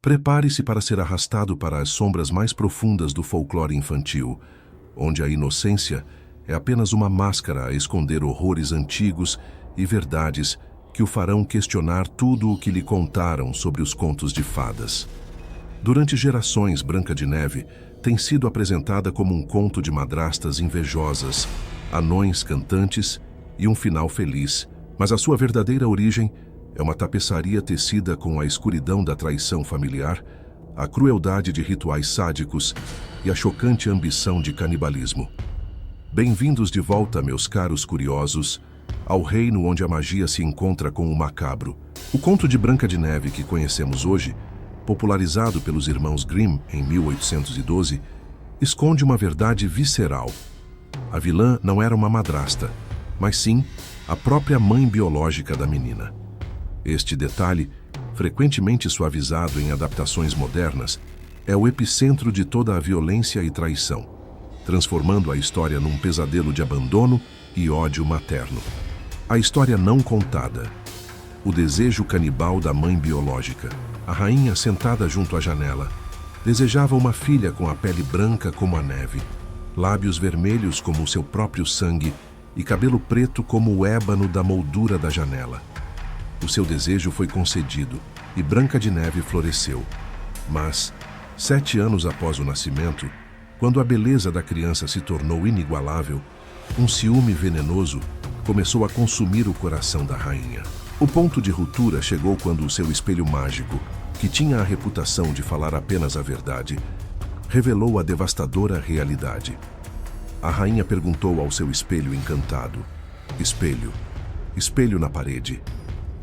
Prepare-se para ser arrastado para as sombras mais profundas do folclore infantil, onde a inocência é apenas uma máscara a esconder horrores antigos e verdades que o farão questionar tudo o que lhe contaram sobre os contos de fadas. Durante gerações, Branca de Neve tem sido apresentada como um conto de madrastas invejosas, anões cantantes e um final feliz, mas a sua verdadeira origem é uma tapeçaria tecida com a escuridão da traição familiar, a crueldade de rituais sádicos e a chocante ambição de canibalismo. Bem-vindos de volta, meus caros curiosos, ao reino onde a magia se encontra com o macabro. O conto de Branca de Neve que conhecemos hoje, popularizado pelos irmãos Grimm em 1812, esconde uma verdade visceral. A vilã não era uma madrasta, mas sim a própria mãe biológica da menina. Este detalhe, frequentemente suavizado em adaptações modernas, é o epicentro de toda a violência e traição, transformando a história num pesadelo de abandono e ódio materno. A história não contada. O desejo canibal da mãe biológica. A rainha, sentada junto à janela, desejava uma filha com a pele branca como a neve, lábios vermelhos como o seu próprio sangue e cabelo preto como o ébano da moldura da janela. O seu desejo foi concedido e Branca de Neve floresceu. Mas, 7 anos após o nascimento, quando a beleza da criança se tornou inigualável, um ciúme venenoso começou a consumir o coração da rainha. O ponto de ruptura chegou quando o seu espelho mágico, que tinha a reputação de falar apenas a verdade, revelou a devastadora realidade. A rainha perguntou ao seu espelho encantado: Espelho, espelho na parede,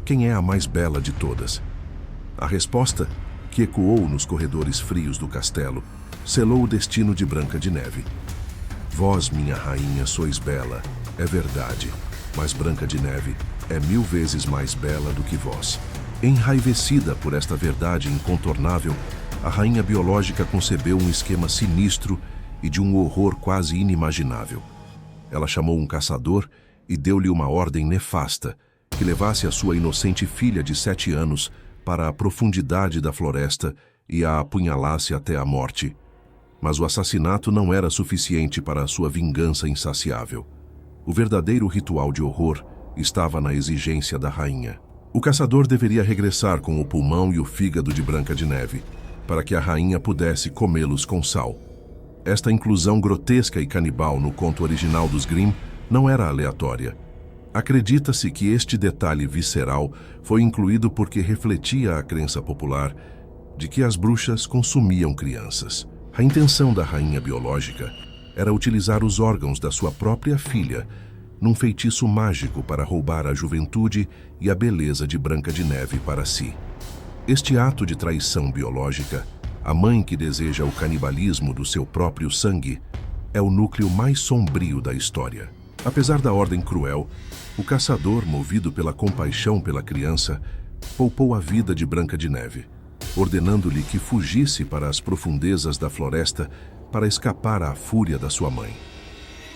quem é a mais bela de todas? A resposta, que ecoou nos corredores frios do castelo, selou o destino de Branca de Neve. Vós, minha rainha, sois bela, é verdade, mas Branca de Neve é 1000 vezes mais bela do que vós. Enraivecida por esta verdade incontornável, a rainha biológica concebeu um esquema sinistro e de um horror quase inimaginável. Ela chamou um caçador e deu-lhe uma ordem nefasta, que levasse a sua inocente filha de 7 anos para a profundidade da floresta e a apunhalasse até a morte. Mas o assassinato não era suficiente para a sua vingança insaciável. O verdadeiro ritual de horror estava na exigência da rainha. O caçador deveria regressar com o pulmão e o fígado de Branca de Neve, para que a rainha pudesse comê-los com sal. Esta inclusão grotesca e canibal no conto original dos Grimm não era aleatória. Acredita-se que este detalhe visceral foi incluído porque refletia a crença popular de que as bruxas consumiam crianças. A intenção da rainha biológica era utilizar os órgãos da sua própria filha num feitiço mágico para roubar a juventude e a beleza de Branca de Neve para si. Este ato de traição biológica, a mãe que deseja o canibalismo do seu próprio sangue, é o núcleo mais sombrio da história. Apesar da ordem cruel, o caçador, movido pela compaixão pela criança, poupou a vida de Branca de Neve, ordenando-lhe que fugisse para as profundezas da floresta para escapar à fúria da sua mãe.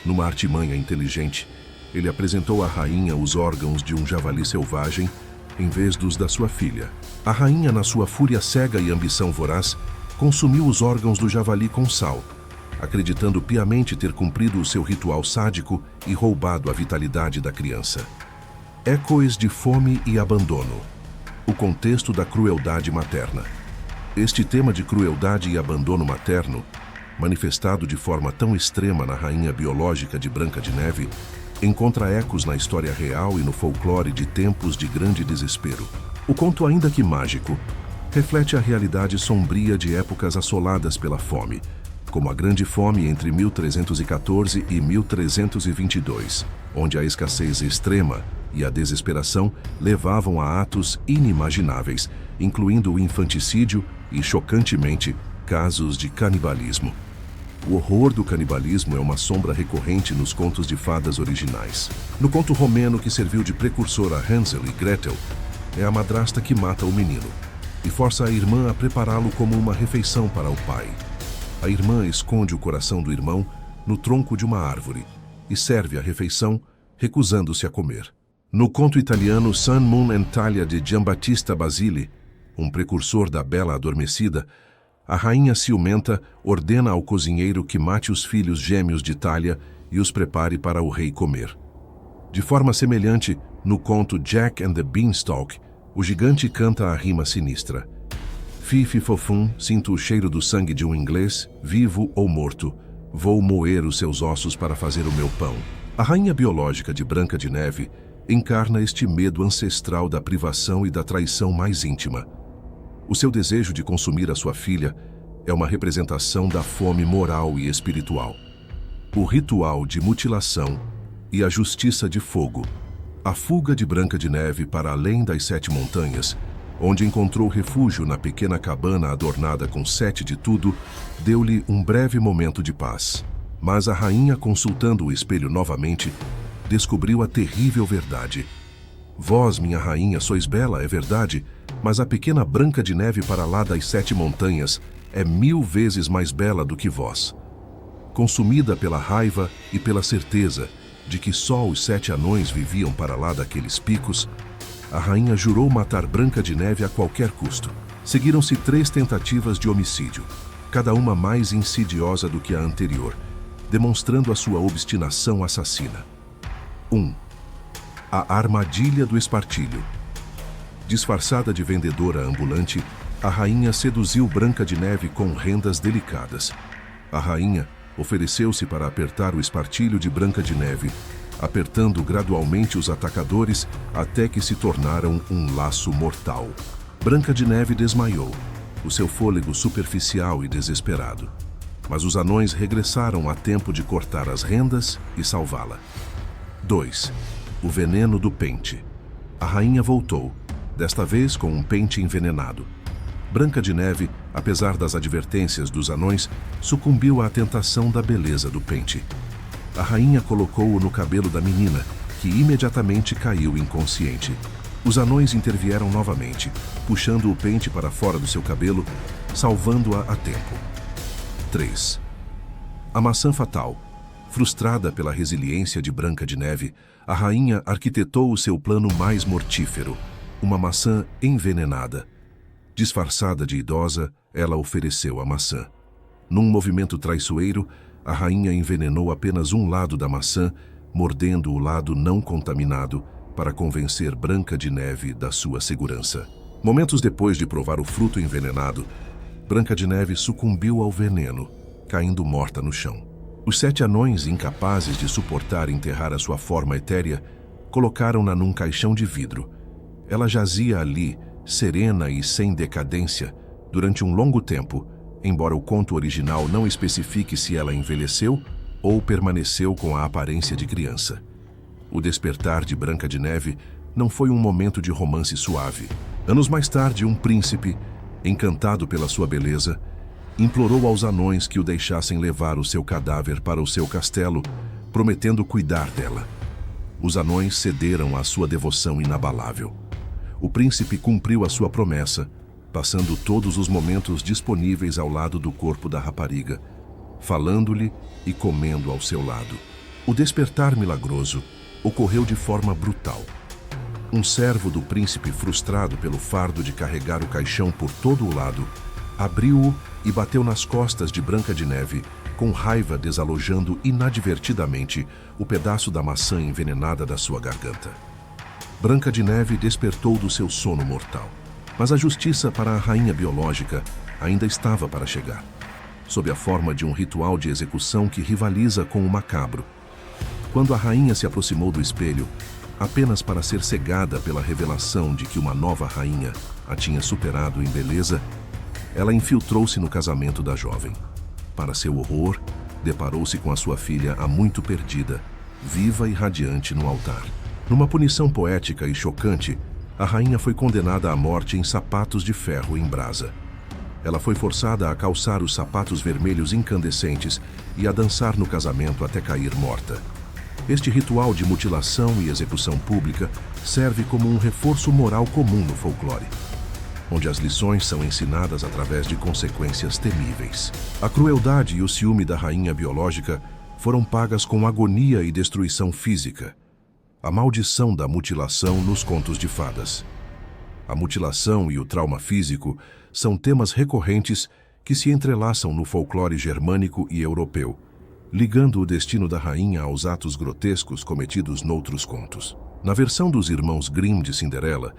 Numa artimanha inteligente, ele apresentou à rainha os órgãos de um javali selvagem em vez dos da sua filha. A rainha, na sua fúria cega e ambição voraz, consumiu os órgãos do javali com sal, acreditando piamente ter cumprido o seu ritual sádico e roubado a vitalidade da criança. Ecos de fome e abandono. O contexto da crueldade materna. Este tema de crueldade e abandono materno, manifestado de forma tão extrema na rainha biológica de Branca de Neve, encontra ecos na história real e no folclore de tempos de grande desespero. O conto, ainda que mágico, reflete a realidade sombria de épocas assoladas pela fome, como a Grande Fome entre 1314 e 1322, onde a escassez extrema e a desesperação levavam a atos inimagináveis, incluindo o infanticídio e, chocantemente, casos de canibalismo. O horror do canibalismo é uma sombra recorrente nos contos de fadas originais. No conto romeno que serviu de precursor a Hansel e Gretel, é a madrasta que mata o menino e força a irmã a prepará-lo como uma refeição para o pai. A irmã esconde o coração do irmão no tronco de uma árvore e serve a refeição, recusando-se a comer. No conto italiano Sun, Moon and Talia de Giambattista Basile, um precursor da Bela Adormecida, a rainha ciumenta ordena ao cozinheiro que mate os filhos gêmeos de Thalia e os prepare para o rei comer. De forma semelhante, no conto Jack and the Beanstalk, o gigante canta a rima sinistra. Fifi fofum, sinto o cheiro do sangue de um inglês, vivo ou morto. Vou moer os seus ossos para fazer o meu pão. A rainha biológica de Branca de Neve encarna este medo ancestral da privação e da traição mais íntima. O seu desejo de consumir a sua filha é uma representação da fome moral e espiritual. O ritual de mutilação e a justiça de fogo. A fuga de Branca de Neve para além das 7 montanhas, onde encontrou refúgio na pequena cabana adornada com 7 de tudo, deu-lhe um breve momento de paz. Mas a rainha, consultando o espelho novamente, descobriu a terrível verdade. Vós, minha rainha, sois bela, é verdade, mas a pequena Branca de Neve para lá das 7 montanhas é 1000 vezes mais bela do que vós. Consumida pela raiva e pela certeza de que só os 7 anões viviam para lá daqueles picos, a rainha jurou matar Branca de Neve a qualquer custo. Seguiram-se 3 tentativas de homicídio, cada uma mais insidiosa do que a anterior, demonstrando a sua obstinação assassina. 1. A armadilha do espartilho. Disfarçada de vendedora ambulante, a rainha seduziu Branca de Neve com rendas delicadas. A rainha ofereceu-se para apertar o espartilho de Branca de Neve, apertando gradualmente os atacadores até que se tornaram um laço mortal. Branca de Neve desmaiou, o seu fôlego superficial e desesperado. Mas os anões regressaram a tempo de cortar as rendas e salvá-la. 2. O veneno do pente. A rainha voltou, desta vez com um pente envenenado. Branca de Neve, apesar das advertências dos anões, sucumbiu à tentação da beleza do pente. A rainha colocou-o no cabelo da menina, que imediatamente caiu inconsciente. Os anões intervieram novamente, puxando o pente para fora do seu cabelo, salvando-a a tempo. 3. A maçã fatal. Frustrada pela resiliência de Branca de Neve, a rainha arquitetou o seu plano mais mortífero, uma maçã envenenada. Disfarçada de idosa, ela ofereceu a maçã. Num movimento traiçoeiro, a rainha envenenou apenas um lado da maçã, mordendo o lado não contaminado, para convencer Branca de Neve da sua segurança. Momentos depois de provar o fruto envenenado, Branca de Neve sucumbiu ao veneno, caindo morta no chão. Os 7 anões, incapazes de suportar enterrar a sua forma etérea, colocaram-na num caixão de vidro. Ela jazia ali, serena e sem decadência, durante um longo tempo, embora o conto original não especifique se ela envelheceu ou permaneceu com a aparência de criança. O despertar de Branca de Neve não foi um momento de romance suave. Anos mais tarde, um príncipe, encantado pela sua beleza, implorou aos anões que o deixassem levar o seu cadáver para o seu castelo, prometendo cuidar dela. Os anões cederam à sua devoção inabalável. O príncipe cumpriu a sua promessa, passando todos os momentos disponíveis ao lado do corpo da rapariga, falando-lhe e comendo ao seu lado. O despertar milagroso ocorreu de forma brutal. Um servo do príncipe, frustrado pelo fardo de carregar o caixão por todo o lado, abriu-o e bateu nas costas de Branca de Neve, com raiva desalojando inadvertidamente o pedaço da maçã envenenada da sua garganta. Branca de Neve despertou do seu sono mortal. Mas a justiça para a rainha biológica ainda estava para chegar, sob a forma de um ritual de execução que rivaliza com o macabro. Quando a rainha se aproximou do espelho, apenas para ser cegada pela revelação de que uma nova rainha a tinha superado em beleza, ela infiltrou-se no casamento da jovem. Para seu horror, deparou-se com a sua filha há muito perdida, viva e radiante no altar. Numa punição poética e chocante, a rainha foi condenada à morte em sapatos de ferro em brasa. Ela foi forçada a calçar os sapatos vermelhos incandescentes e a dançar no casamento até cair morta. Este ritual de mutilação e execução pública serve como um reforço moral comum no folclore, onde as lições são ensinadas através de consequências temíveis. A crueldade e o ciúme da rainha biológica foram pagas com agonia e destruição física. A maldição da mutilação nos contos de fadas. A mutilação e o trauma físico são temas recorrentes que se entrelaçam no folclore germânico e europeu, ligando o destino da rainha aos atos grotescos cometidos noutros contos. Na versão dos irmãos Grimm de Cinderela,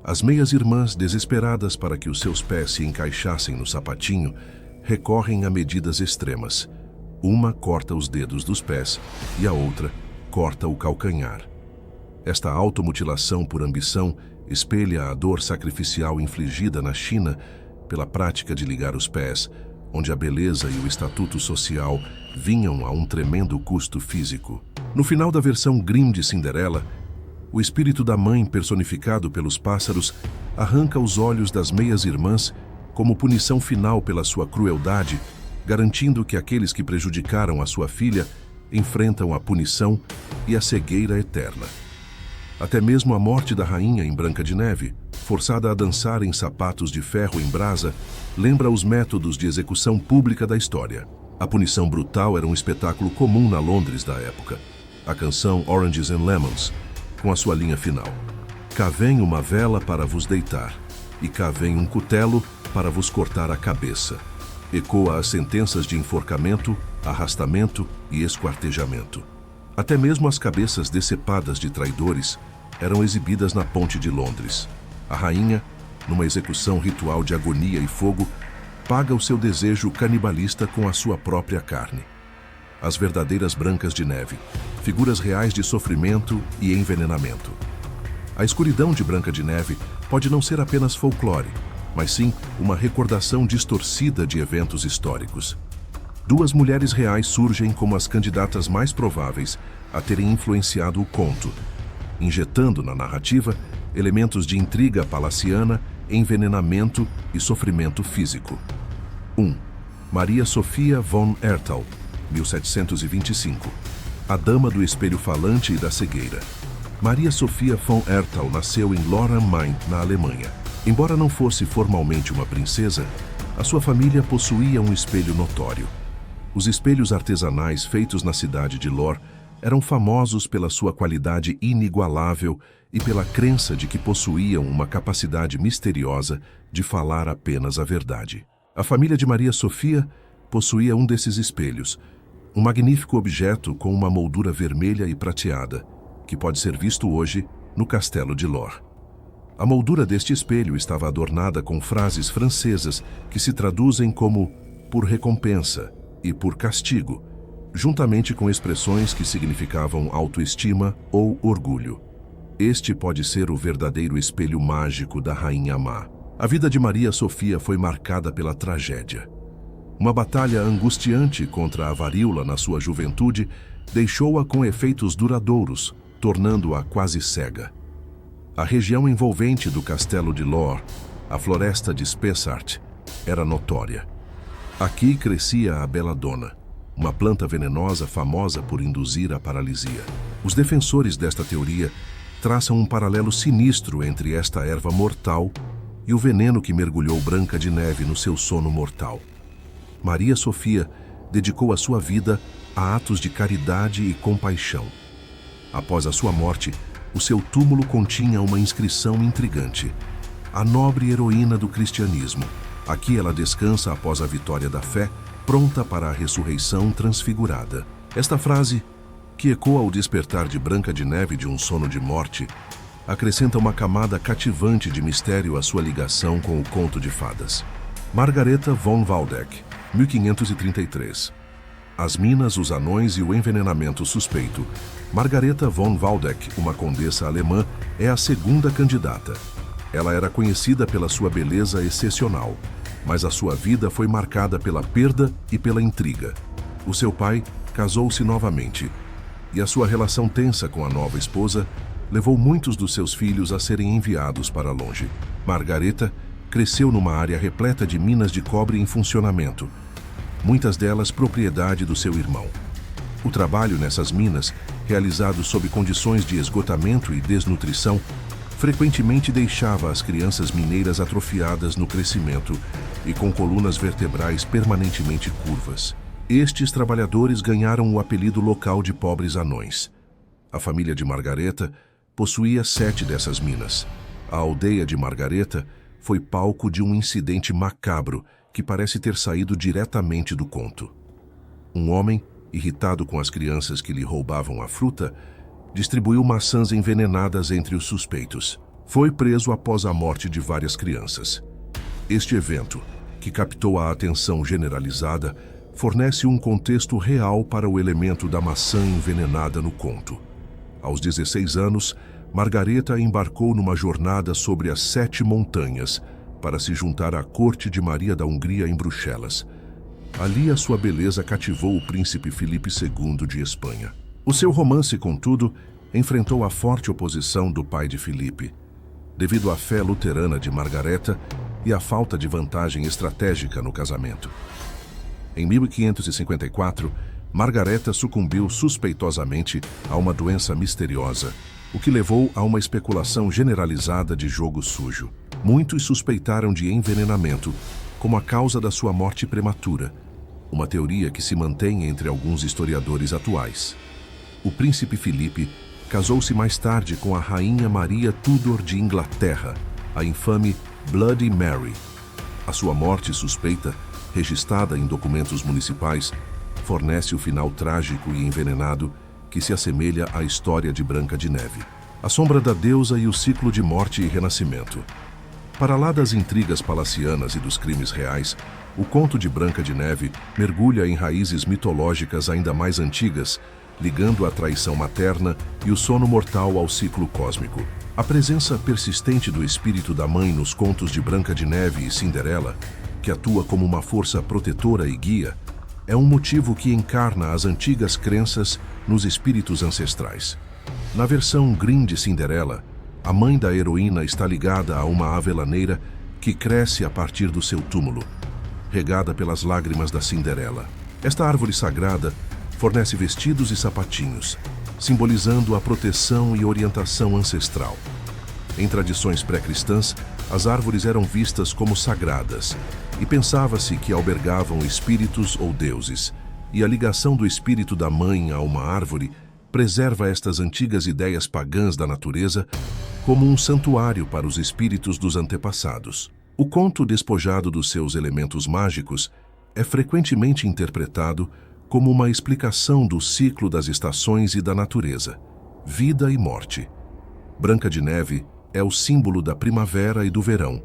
as meias-irmãs, desesperadas para que os seus pés se encaixassem no sapatinho, recorrem a medidas extremas. Uma corta os dedos dos pés e a outra corta o calcanhar. Esta automutilação por ambição espelha a dor sacrificial infligida na China pela prática de ligar os pés, onde a beleza e o estatuto social vinham a um tremendo custo físico. No final da versão Grimm de Cinderela, o espírito da mãe, personificado pelos pássaros, arranca os olhos das meias-irmãs como punição final pela sua crueldade, garantindo que aqueles que prejudicaram a sua filha enfrentam a punição e a cegueira eterna. Até mesmo a morte da rainha em Branca de Neve, forçada a dançar em sapatos de ferro em brasa, lembra os métodos de execução pública da história. A punição brutal era um espetáculo comum na Londres da época. A canção Oranges and Lemons, com a sua linha final: cá vem uma vela para vos deitar, e cá vem um cutelo para vos cortar a cabeça, ecoa as sentenças de enforcamento, arrastamento e esquartejamento. Até mesmo as cabeças decepadas de traidores eram exibidas na Ponte de Londres. A rainha, numa execução ritual de agonia e fogo, paga o seu desejo canibalista com a sua própria carne. As verdadeiras Brancas de Neve, figuras reais de sofrimento e envenenamento. A escuridão de Branca de Neve pode não ser apenas folclore, mas sim uma recordação distorcida de eventos históricos. Duas mulheres reais surgem como as candidatas mais prováveis a terem influenciado o conto, injetando na narrativa elementos de intriga palaciana, envenenamento e sofrimento físico. 1. Maria Sofia von Erthal, 1725. A Dama do Espelho Falante e da Cegueira. Maria Sofia von Erthal nasceu em Lohr am Main, na Alemanha. Embora não fosse formalmente uma princesa, a sua família possuía um espelho notório. Os espelhos artesanais feitos na cidade de Lohr eram famosos pela sua qualidade inigualável e pela crença de que possuíam uma capacidade misteriosa de falar apenas a verdade. A família de Maria Sofia possuía um desses espelhos, um magnífico objeto com uma moldura vermelha e prateada, que pode ser visto hoje no Castelo de Lohr. A moldura deste espelho estava adornada com frases francesas que se traduzem como por recompensa e por castigo, juntamente com expressões que significavam autoestima ou orgulho. Este pode ser o verdadeiro espelho mágico da Rainha Má. A vida de Maria Sofia foi marcada pela tragédia. Uma batalha angustiante contra a varíola na sua juventude deixou-a com efeitos duradouros, tornando-a quase cega. A região envolvente do castelo de Lohr, a floresta de Spessart, era notória. Aqui crescia a belladonna, uma planta venenosa famosa por induzir a paralisia. Os defensores desta teoria traçam um paralelo sinistro entre esta erva mortal e o veneno que mergulhou Branca de Neve no seu sono mortal. Maria Sofia dedicou a sua vida a atos de caridade e compaixão. Após a sua morte, o seu túmulo continha uma inscrição intrigante: a nobre heroína do cristianismo. Aqui ela descansa após a vitória da fé, pronta para a ressurreição transfigurada. Esta frase, que ecoa ao despertar de Branca de Neve de um sono de morte, acrescenta uma camada cativante de mistério à sua ligação com o conto de fadas. Margareta von Waldeck, 1533. As minas, os anões e o envenenamento suspeito. Margareta von Waldeck, uma condessa alemã, é a segunda candidata. Ela era conhecida pela sua beleza excepcional, mas a sua vida foi marcada pela perda e pela intriga. O seu pai casou-se novamente, e a sua relação tensa com a nova esposa levou muitos dos seus filhos a serem enviados para longe. Margareta cresceu numa área repleta de minas de cobre em funcionamento, muitas delas propriedade do seu irmão. O trabalho nessas minas, realizado sob condições de esgotamento e desnutrição, frequentemente deixava as crianças mineiras atrofiadas no crescimento e com colunas vertebrais permanentemente curvas. Estes trabalhadores ganharam o apelido local de pobres anões. A família de Margareta possuía 7 dessas minas. A aldeia de Margareta foi palco de um incidente macabro que parece ter saído diretamente do conto. Um homem, irritado com as crianças que lhe roubavam a fruta, distribuiu maçãs envenenadas entre os suspeitos. Foi preso após a morte de várias crianças. Este evento, que captou a atenção generalizada, fornece um contexto real para o elemento da maçã envenenada no conto. Aos 16 anos, Margareta embarcou numa jornada sobre as 7 montanhas para se juntar à corte de Maria da Hungria em Bruxelas. Ali a sua beleza cativou o príncipe Filipe II de Espanha. O seu romance, contudo, enfrentou a forte oposição do pai de Filipe, devido à fé luterana de Margareta e à falta de vantagem estratégica no casamento. Em 1554, Margareta sucumbiu suspeitosamente a uma doença misteriosa, o que levou a uma especulação generalizada de jogo sujo. Muitos suspeitaram de envenenamento como a causa da sua morte prematura, uma teoria que se mantém entre alguns historiadores atuais. O príncipe Filipe casou-se mais tarde com a rainha Maria Tudor de Inglaterra, a infame Bloody Mary. A sua morte suspeita, registrada em documentos municipais, fornece o final trágico e envenenado que se assemelha à história de Branca de Neve. A sombra da deusa e o ciclo de morte e renascimento. Para lá das intrigas palacianas e dos crimes reais, o conto de Branca de Neve mergulha em raízes mitológicas ainda mais antigas, ligando a traição materna e o sono mortal ao ciclo cósmico. A presença persistente do espírito da mãe nos contos de Branca de Neve e Cinderela, que atua como uma força protetora e guia, é um motivo que encarna as antigas crenças nos espíritos ancestrais. Na versão Grimm de Cinderela, a mãe da heroína está ligada a uma avelaneira que cresce a partir do seu túmulo, regada pelas lágrimas da Cinderela. Esta árvore sagrada fornece vestidos e sapatinhos, simbolizando a proteção e orientação ancestral. Em tradições pré-cristãs, as árvores eram vistas como sagradas e pensava-se que albergavam espíritos ou deuses, e a ligação do espírito da mãe a uma árvore preserva estas antigas ideias pagãs da natureza como um santuário para os espíritos dos antepassados. O conto, despojado dos seus elementos mágicos, é frequentemente interpretado como uma explicação do ciclo das estações e da natureza, vida e morte. Branca de Neve é o símbolo da primavera e do verão,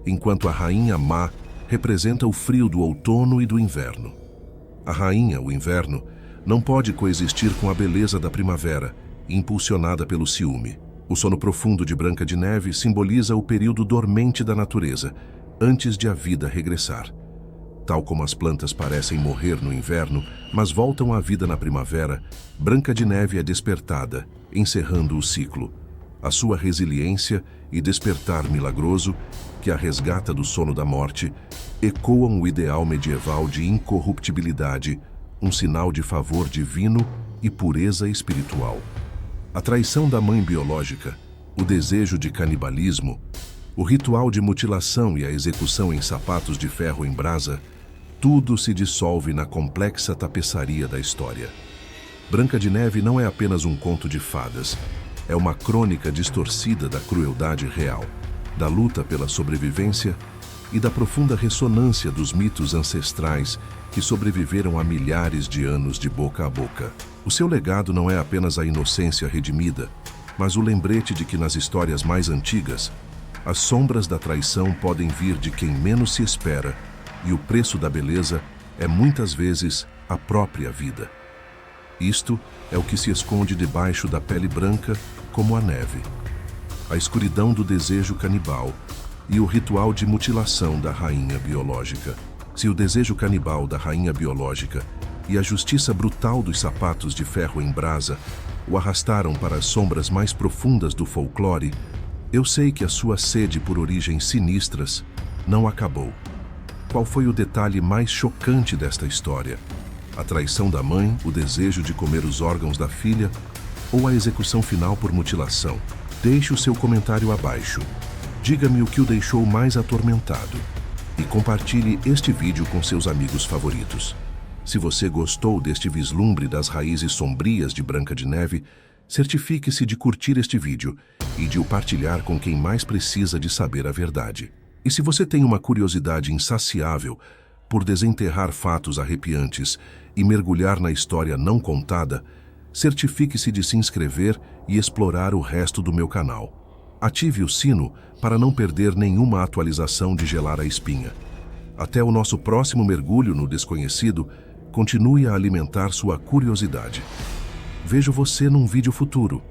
enquanto a rainha má representa o frio do outono e do inverno. A rainha, o inverno, não pode coexistir com a beleza da primavera, impulsionada pelo ciúme. O sono profundo de Branca de Neve simboliza o período dormente da natureza, antes de a vida regressar. Tal como as plantas parecem morrer no inverno, mas voltam à vida na primavera, Branca de Neve é despertada, encerrando o ciclo. A sua resiliência e despertar milagroso, que a resgata do sono da morte, ecoam o ideal medieval de incorruptibilidade, um sinal de favor divino e pureza espiritual. A traição da mãe biológica, o desejo de canibalismo, o ritual de mutilação e a execução em sapatos de ferro em brasa, tudo se dissolve na complexa tapeçaria da história. Branca de Neve não é apenas um conto de fadas, é uma crônica distorcida da crueldade real, da luta pela sobrevivência e da profunda ressonância dos mitos ancestrais que sobreviveram a milhares de anos de boca a boca. O seu legado não é apenas a inocência redimida, mas o lembrete de que nas histórias mais antigas, as sombras da traição podem vir de quem menos se espera, e o preço da beleza é muitas vezes a própria vida. Isto é o que se esconde debaixo da pele branca como a neve. A escuridão do desejo canibal e o ritual de mutilação da rainha biológica. Se o desejo canibal da rainha biológica e a justiça brutal dos sapatos de ferro em brasa o arrastaram para as sombras mais profundas do folclore, eu sei que a sua sede por origens sinistras não acabou. Qual foi o detalhe mais chocante desta história? A traição da mãe, o desejo de comer os órgãos da filha ou a execução final por mutilação? Deixe o seu comentário abaixo. Diga-me o que o deixou mais atormentado e compartilhe este vídeo com seus amigos favoritos. Se você gostou deste vislumbre das raízes sombrias de Branca de Neve, Certifique-se de curtir este vídeo e de o partilhar com quem mais precisa de saber a verdade. E se você tem uma curiosidade insaciável por desenterrar fatos arrepiantes e mergulhar na história não contada, certifique-se de se inscrever e explorar o resto do meu canal. Ative o sino para não perder nenhuma atualização de Gelar a Espinha. Até o nosso próximo mergulho no desconhecido, continue a alimentar sua curiosidade. Vejo você num vídeo futuro.